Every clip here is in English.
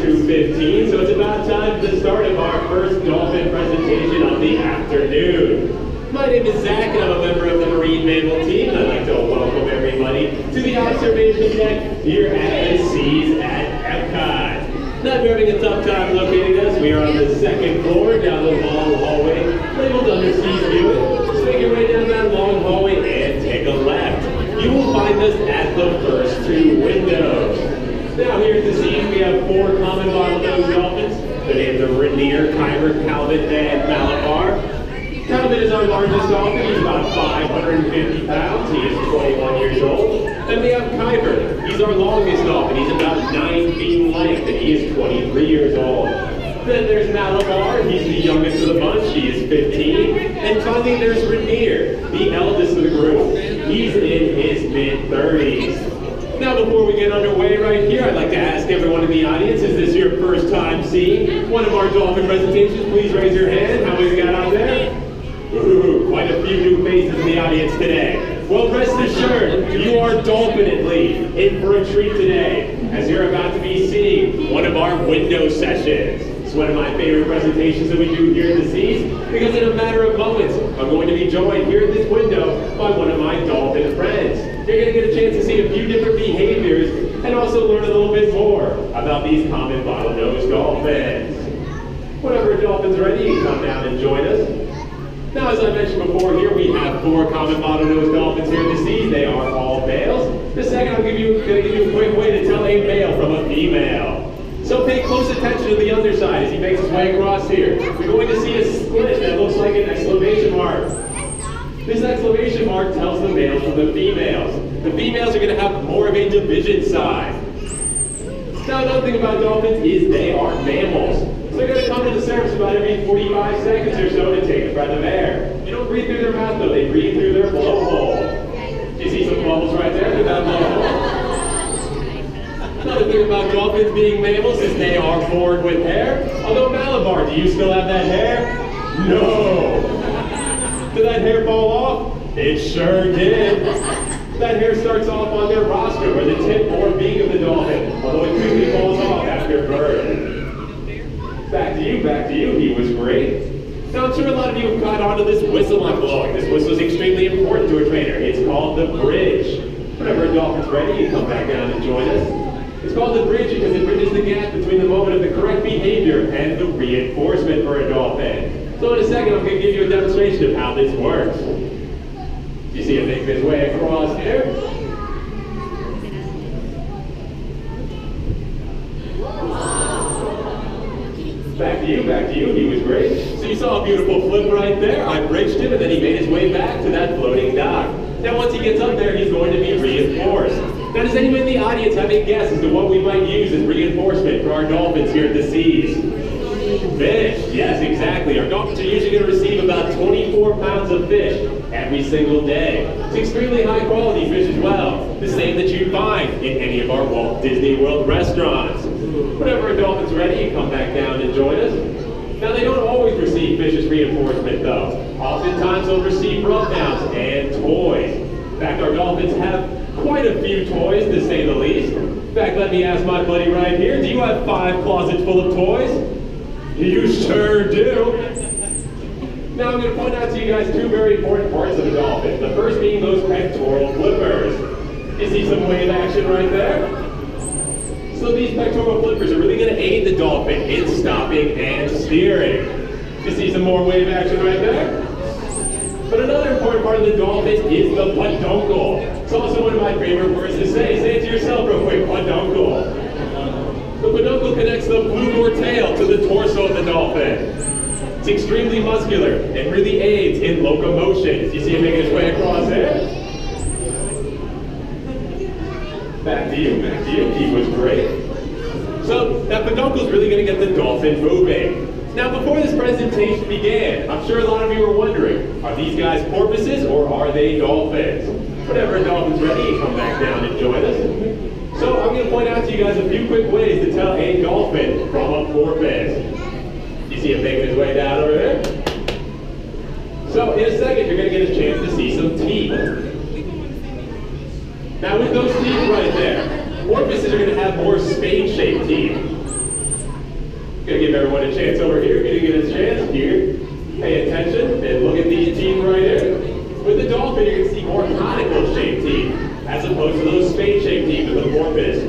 2:15, so it's about time for the start of our first dolphin presentation of the afternoon. My name is Zach, and I'm a member of the Marine Mammal team, and I'd like to welcome everybody to the observation deck here at the Seas at Epcot. Now, if you're having a tough time locating us, we are on the second floor, down the long hallway, labeled under Seas Viewing. Just make your way down that long hallway and take a left. You will find us at the first two windows. Now, here at the Seas, we have four common bottlenose dolphins. The names are Rainier, Kyber, Calvin, and Malabar. Calvin is our largest dolphin. He's about 550 pounds. He is 21 years old. Then we have Kyber. He's our longest dolphin. He's about 9 feet in length, and he is 23 years old. Then there's Malabar. He's the youngest of the bunch. He is 15. And finally, there's Rainier, the eldest of the group. He's in his mid-30s. Now, before we get underway right here, I'd like to ask everyone in the audience, is this your first time seeing one of our dolphin presentations? Please raise your hand. How many we got out there? Ooh, quite a few new faces in the audience today. Well, rest assured, you are dolphinately in for a treat today, as you're about to be seeing one of our window sessions. It's one of my favorite presentations that we do here at the Seas, because in a matter of moments, I'm going to be joined here at this window by one of my dolphin friends. You're going to get a chance to see a few different behaviors and also learn a little bit more about these common bottlenose dolphins. Whenever a dolphin's ready, you can come down and join us. Now, as I mentioned before, here we have four common bottlenose dolphins here at the Seas. They are all males. In a second, I'm going to give you a quick way to tell a male from a female. So pay close attention to the underside as he makes his way across here. We're going to see a split that looks like an exclamation mark. This exclamation mark tells the males from the females. The females are going to have more of a division size. Now, another thing about dolphins is they are mammals. So they're going to come to the surface about every 45 seconds or so to take a breath of air. You don't breathe through their mouth though, they breathe through their blowhole. You see some bubbles right there through that blowhole? Another thing about dolphins being mammals is they are born with hair. Although Malabar, do you still have that hair? No! Did that hair fall off? It sure did. That hair starts off on their rostrum, or the tip or beak of the dolphin, although it quickly falls off after birth. Back to you, he was great. Now, I'm sure a lot of you have caught on to this whistle I'm blowing. This whistle is extremely important to a trainer. It's called the bridge. Whenever a dolphin's ready, you come back down and join us. It's called the bridge because it bridges the gap between the moment of the correct behavior and the reinforcement for a dolphin. So in a second, I'm going to give you a demonstration of how this works. You see him make his way across here? Back to you, he was great. So you saw a beautiful flip right there. I bridged him, and then he made his way back to that floating dock. Now once he gets up there, he's going to be reinforced. Now, does anyone in the audience have a guess as to what we might use as reinforcement for our dolphins here at the Seas? Fish, yes, exactly. Our dolphins are usually going to receive about 24 pounds of fish every single day. It's extremely high quality fish as well, the same that you'd find in any of our Walt Disney World restaurants. Whenever a dolphin's ready, you come back down and join us. Now, they don't always receive fish as reinforcement though. Oftentimes they'll receive rub-downs and toys. In fact, our dolphins have quite a few toys, to say the least. In fact, let me ask my buddy right here, do you have 5 closets full of toys? You sure do. Now I'm going to point out to you guys 2 very important parts of the dolphin. The first being those pectoral flippers. You see some wave action right there? So these pectoral flippers are really going to aid the dolphin in stopping and steering. You see some more wave action right there? But another important part of the dolphin is the peduncle. It's also one of my favorite words to say. Say it to yourself real quick, peduncle. The peduncle connects the flugor tail to the torso of the dolphin. It's extremely muscular and really aids in locomotion. You see him making his way across there? Back to you, he was great. So that peduncle is really going to get the dolphin moving. Now, before this presentation began, I'm sure a lot of you were wondering, are these guys porpoises or are they dolphins? Whenever a dolphin's ready, you come back down and join us. So I'm going to point out to you guys a few quick ways to tell a dolphin from a porpoise. You see him making his way down over there? So in a second, you're going to get a chance to see some teeth. Now with those teeth right there, porpoises are going to have more spade-shaped teeth. Gonna give everyone a chance over here. Gonna get a chance here. Pay attention and look at these teeth right here. With the dolphin, you're gonna see more conical-shaped teeth, as opposed to those spade-shaped teeth with the porpoise.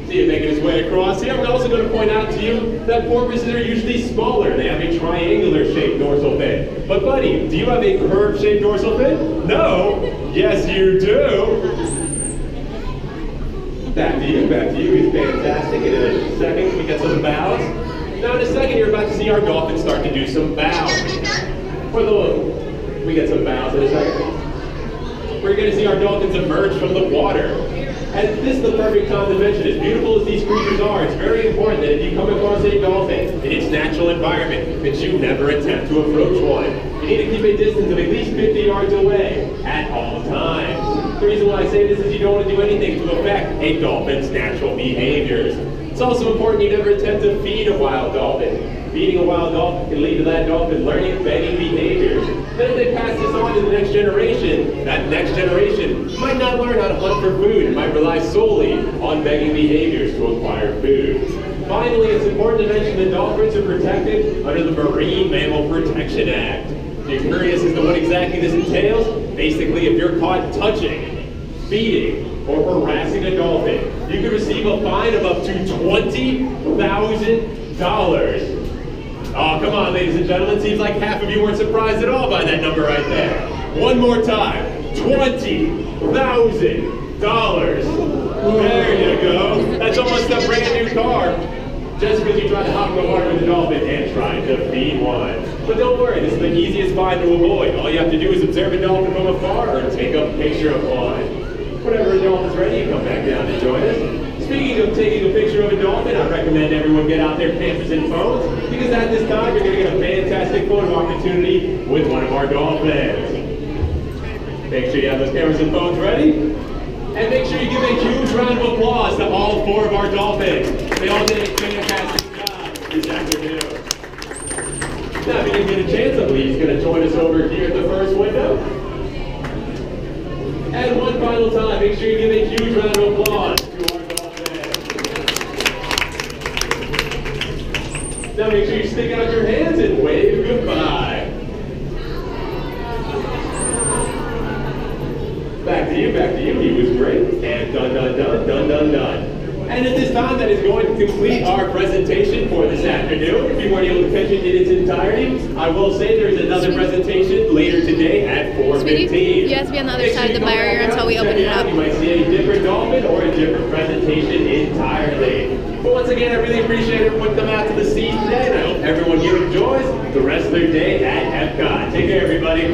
See it making its way across here. We're also going to point out to you that porpoises are usually smaller. They have a triangular-shaped dorsal fin. But buddy, do you have a curved-shaped dorsal fin? No. Yes, you do. Back to you, back to you. He's fantastic. And in a second, we get some bows. Now in a second, you're about to see our dolphins start to do some bows. We get some bows in a second. We're going to see our dolphins emerge from the water. And this is the perfect time to mention, as beautiful as these creatures are, it's very important that if you come across a dolphin in its natural environment, that you never attempt to approach one. You need to keep a distance of at least 50 yards away at all times. The reason why I say this is you don't want to do anything to affect a dolphin's natural behaviors. It's also important you never attempt to feed a wild dolphin. Feeding a wild dolphin can lead to that dolphin learning begging behaviors. Then if they pass this on to the next generation, that next generation might not learn how to hunt for food and might rely solely on begging behaviors to acquire food. Finally, it's important to mention that dolphins are protected under the Marine Mammal Protection Act. If you're curious as to what exactly this entails, basically if you're caught touching, feeding, or harassing a dolphin, you could receive a fine of up to $20,000. Oh, come on, ladies and gentlemen. Seems like half of you weren't surprised at all by that number right there. One more time. $20,000. There you go. That's almost a brand new car. Just because you tried to hop in the water with a dolphin and tried to feed one. But don't worry, this is the easiest fine to avoid. All you have to do is observe a dolphin from afar or take a picture of one. Whenever a dolphin's ready, you come back down to join us. Speaking of taking a picture of a dolphin, I recommend everyone get out their cameras and phones, because at this time you're going to get a fantastic photo opportunity with one of our dolphins. Make sure you have those cameras and phones ready. And make sure you give a huge round of applause to all 4 of our dolphins. They all did a fantastic job this afternoon. Now, if you didn't get a chance, I believe he's going to join us over here at the first window. And one final time, make sure you give a huge round of applause to our dolphins. Now make sure you stick out your hands and wave goodbye. Back to you, he was great. And done, done, done, done, done, done. And at this time, that is going to complete our presentation for this afternoon. If you weren't able to catch it in its entirety, I will say there's another presentation later today at 4:15. You have to be on the other side of the barrier until we open it up. You might see a different dolphin or a different presentation entirely. But once again, I really appreciate everyone coming out to the seas today, and I hope everyone here enjoys the rest of their day at Epcot. Take care, everybody.